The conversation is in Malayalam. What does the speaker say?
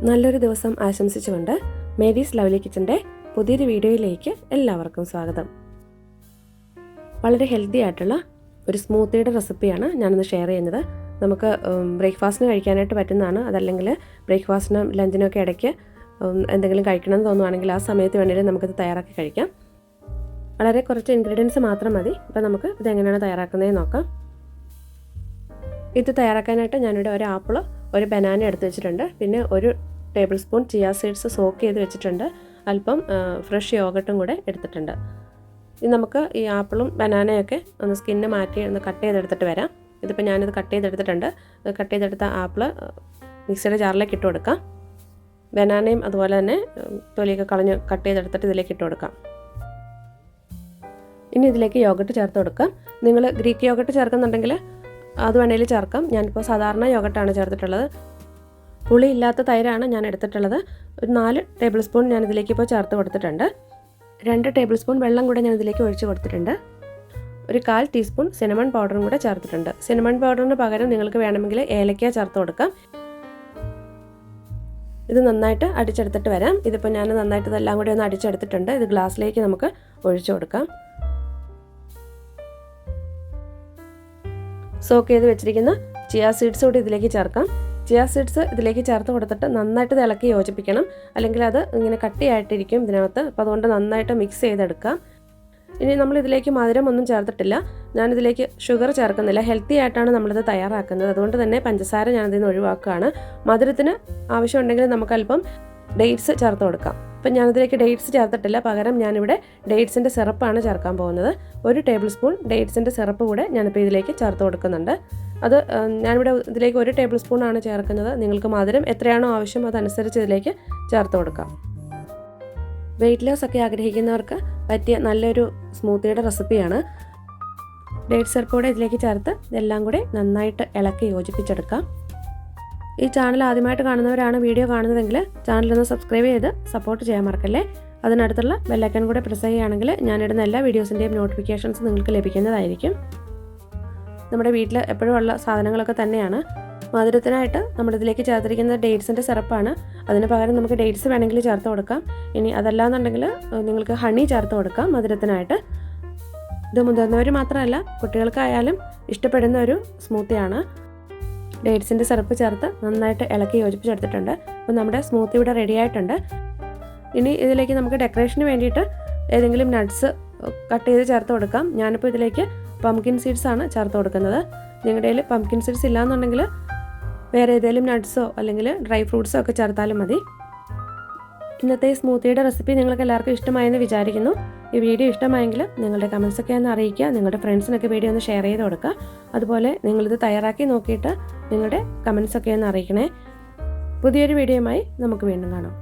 നല്ലൊരു ദിവസം ആശംസിച്ചുകൊണ്ട് മേരീസ് ലവ്ലി കിച്ചൻ്റെ പുതിയൊരു വീഡിയോയിലേക്ക് എല്ലാവർക്കും സ്വാഗതം. വളരെ ഹെൽത്തി ആയിട്ടുള്ള ഒരു സ്മൂത്തിയുടെ റെസിപ്പിയാണ് ഞാനിന്ന് ഷെയർ ചെയ്യുന്നത്. നമുക്ക് ബ്രേക്ക്ഫാസ്റ്റിന് കഴിക്കാനായിട്ട് പറ്റുന്നതാണ്. അതല്ലെങ്കിൽ ബ്രേക്ക്ഫാസ്റ്റിനും ലഞ്ചിനൊക്കെ ഇടയ്ക്ക് എന്തെങ്കിലും കഴിക്കണമെന്ന് തോന്നുവാണെങ്കിൽ ആ സമയത്ത് വേണമെങ്കിലും നമുക്കിത് തയ്യാറാക്കി കഴിക്കാം. വളരെ കുറച്ച് ഇൻഗ്രീഡിയൻസ് മാത്രം മതി. അപ്പോൾ നമുക്ക് ഇതെങ്ങനെയാണ് തയ്യാറാക്കുന്നതെന്ന് നോക്കാം. ഇത് തയ്യാറാക്കാനായിട്ട് ഞാനിവിടെ ഒരു ആപ്പിൾ, ഒരു ബനാന എടുത്ത് വെച്ചിട്ടുണ്ട്. പിന്നെ ഒരു table spoon chia seeds soak ചെയ്ത് വെച്ചിട്ടുണ്ട്. അല്പം ഫ്രഷ് യോഗട്ടും കൂടെ എടുത്തിട്ടുണ്ട്. ഇത് നമുക്ക് ഈ ആപ്പിളും ബനാനയൊക്കെ ഒന്ന് സ്കിന്ന് മാറ്റി ഒന്ന് കട്ട് ചെയ്തെടുത്തിട്ട് വരാം. ഇതിപ്പോൾ ഞാനിത് കട്ട് ചെയ്തെടുത്തിട്ടുണ്ട്. കട്ട് ചെയ്തെടുത്ത ആപ്പിൾ മിക്സിയുടെ ജാറിലേക്ക് ഇട്ട് കൊടുക്കാം. ബനാനയും അതുപോലെ തന്നെ തൊലിയൊക്കെ കളഞ്ഞ് കട്ട് ചെയ്തെടുത്തിട്ട് ഇതിലേക്ക് ഇട്ട് കൊടുക്കാം. ഇനി ഇതിലേക്ക് യോഗട്ട് ചേർത്ത് കൊടുക്കാം. നിങ്ങൾ ഗ്രീക്ക് യോഗട്ട് ചേർക്കുന്നുണ്ടെങ്കിൽ അത് വേണമെങ്കിൽ ചേർക്കാം. ഞാനിപ്പോൾ സാധാരണ യോഗട്ടാണ് ചേർത്തിട്ടുള്ളത്. പുളി ഇല്ലാത്ത തൈരാണ് ഞാൻ എടുത്തിട്ടുള്ളത്. ഒരു 4 ടേബിൾ സ്പൂൺ ഞാനിതിലേക്ക് ഇപ്പോൾ ചേർത്ത് കൊടുത്തിട്ടുണ്ട്. 2 ടേബിൾ സ്പൂൺ വെള്ളം കൂടെ ഞാനിതിലേക്ക് ഒഴിച്ച് കൊടുത്തിട്ടുണ്ട്. ഒരു 1/4 ടീസ്പൂൺ സിനമൺ പൗഡറും കൂടെ ചേർത്തിട്ടുണ്ട്. സിനമൺ പൗഡറിന് പകരം നിങ്ങൾക്ക് വേണമെങ്കിൽ ഏലക്ക ചേർത്ത് കൊടുക്കാം. ഇത് നന്നായിട്ട് അടിച്ചെടുത്തിട്ട് വരാം. ഇതിപ്പോൾ ഞാൻ നന്നായിട്ട് ഇതെല്ലാം കൂടി ഒന്ന് അടിച്ചെടുത്തിട്ടുണ്ട്. ഇത് ഗ്ലാസ്സിലേക്ക് നമുക്ക് ഒഴിച്ചു കൊടുക്കാം. സോക്ക് ചെയ്ത് വെച്ചിരിക്കുന്ന ചിയ സീഡ്സ് കൂടി ഇതിലേക്ക് ചേർക്കാം. ചിയ സീഡ്സ് ഇതിലേക്ക് ചേർത്ത് കൊടുത്തിട്ട് നന്നായിട്ട് ഇളക്കി യോജിപ്പിക്കണം. അല്ലെങ്കിൽ അത് ഇങ്ങനെ കട്ടിയായിട്ടിരിക്കും ഇതിനകത്ത്. അപ്പോൾ അതുകൊണ്ട് നന്നായിട്ട് മിക്സ് ചെയ്തെടുക്കാം. ഇനി നമ്മളിതിലേക്ക് മധുരം ഒന്നും ചേർത്തിട്ടില്ല. ഞാനിതിലേക്ക് ഷുഗർ ചേർക്കുന്നില്ല. ഹെൽത്തി ആയിട്ടാണ് നമ്മളിത് തയ്യാറാക്കുന്നത്. അതുകൊണ്ട് തന്നെ പഞ്ചസാര ഞാനതിൽ നിന്ന് ഒഴിവാക്കുകയാണ്. മധുരത്തിന് ആവശ്യമുണ്ടെങ്കിൽ നമുക്കല്പം ഡേറ്റ്സ് ചേർത്ത് കൊടുക്കാം. അപ്പം ഞാനിതിലേക്ക് ഡേറ്റ്സ് ചേർത്തിട്ടില്ല. പകരം ഞാനിവിടെ ഡേറ്റ്സിൻ്റെ സിറപ്പാണ് ചേർക്കാൻ പോകുന്നത്. 1 ടേബിൾ സ്പൂൺ ഡേറ്റ്സിൻ്റെ സിറപ്പ് കൂടെ ഞാനിപ്പോൾ ഇതിലേക്ക് ചേർത്ത് കൊടുക്കുന്നുണ്ട്. അത് ഞാനിവിടെ ഇതിലേക്ക് 1 ടേബിൾ സ്പൂണാണ് ചേർക്കുന്നത്. നിങ്ങൾക്ക് മധുരം എത്രയാണോ ആവശ്യം അതനുസരിച്ച് ഇതിലേക്ക് ചേർത്ത് കൊടുക്കാം. വെയിറ്റ് ലോസ് ഒക്കെ ആഗ്രഹിക്കുന്നവർക്ക് പറ്റിയ നല്ലൊരു സ്മൂത്തിയുടെ റെസിപ്പിയാണ്. ഡേറ്റ്സ് സിറപ്പ് കൂടെ ഇതിലേക്ക് ചേർത്ത് ഇതെല്ലാം കൂടെ നന്നായിട്ട് ഇളക്കി യോജിപ്പിച്ചെടുക്കാം. ഈ ചാനൽ ആദ്യമായിട്ട് കാണുന്നവരാണ് വീഡിയോ കാണുന്നതെങ്കിൽ ചാനലൊന്ന് സബ്സ്ക്രൈബ് ചെയ്ത് സപ്പോർട്ട് ചെയ്യാൻ മറക്കല്ലേ. അതിനടുത്തുള്ള ബെല്ലൈക്കൺ കൂടെ പ്രസ് ചെയ്യുകയാണെങ്കിൽ ഞാനിടുന്ന എല്ലാ വീഡിയോസിൻ്റെയും നോട്ടിഫിക്കേഷൻസ് നിങ്ങൾക്ക് ലഭിക്കുന്നതായിരിക്കും. നമ്മുടെ വീട്ടിൽ എപ്പോഴും ഉള്ള സാധനങ്ങളൊക്കെ തന്നെയാണ്. മധുരത്തിനായിട്ട് നമ്മളിതിലേക്ക് ചേർത്തിരിക്കുന്നത് ഡേറ്റ്സിൻ്റെ സിറപ്പാണ്. അതിന് പകരം നമുക്ക് ഡേറ്റ്സ് വേണമെങ്കിൽ ചേർത്ത് കൊടുക്കാം. ഇനി അതല്ലാന്നുണ്ടെങ്കിൽ നിങ്ങൾക്ക് ഹണി ചേർത്ത് കൊടുക്കാം മധുരത്തിനായിട്ട്. ഇത് മുതിർന്നവർ മാത്രമല്ല കുട്ടികൾക്കായാലും ഇഷ്ടപ്പെടുന്ന ഒരു സ്മൂത്തിയാണ്. ഡേറ്റ്സിൻ്റെ സിറപ്പ് ചേർത്ത് നന്നായിട്ട് ഇളക്കി യോജിപ്പിച്ചെടുത്തിട്ടുണ്ട്. അപ്പോൾ നമ്മുടെ സ്മൂത്തി ഇവിടെ റെഡി ആയിട്ടുണ്ട്. ഇനി ഇതിലേക്ക് നമുക്ക് ഡെക്കറേഷന് വേണ്ടിയിട്ട് ഏതെങ്കിലും നട്ട്സ് കട്ട് ചെയ്ത് ചേർത്ത് കൊടുക്കാം. ഞാനിപ്പോൾ ഇതിലേക്ക് പംകിൻ സീഡ്സ് ആണ് ചേർത്ത് കൊടുക്കുന്നത്. നിങ്ങളുടെ കയ്യിൽ പംകിൻ സീഡ്സ് ഇല്ലയെന്നുണ്ടെങ്കിൽ വേറെ ഏതെങ്കിലും നട്ട്സോ അല്ലെങ്കിൽ ഡ്രൈ ഫ്രൂട്ട്സോ ഒക്കെ ചേർത്താലും മതി. ഇന്നത്തെ ഈ സ്മൂത്തിയുടെ റെസിപ്പി നിങ്ങൾക്ക് എല്ലാവർക്കും ഇഷ്ടമായെന്ന് വിചാരിക്കുന്നു. ഈ വീഡിയോ ഇഷ്ടമായെങ്കിൽ നിങ്ങളുടെ കമൻസൊക്കെ ഒന്ന് അറിയിക്കുക. നിങ്ങളുടെ ഫ്രണ്ട്സിനൊക്കെ വീഡിയോ ഒന്ന് ഷെയർ ചെയ്ത് കൊടുക്കുക. അതുപോലെ നിങ്ങളിത് തയ്യാറാക്കി നോക്കിയിട്ട് നിങ്ങളുടെ കമൻസൊക്കെ ഒന്ന് അറിയിക്കണേ. പുതിയൊരു വീഡിയോയുമായി നമുക്ക് വീണ്ടും കാണാം.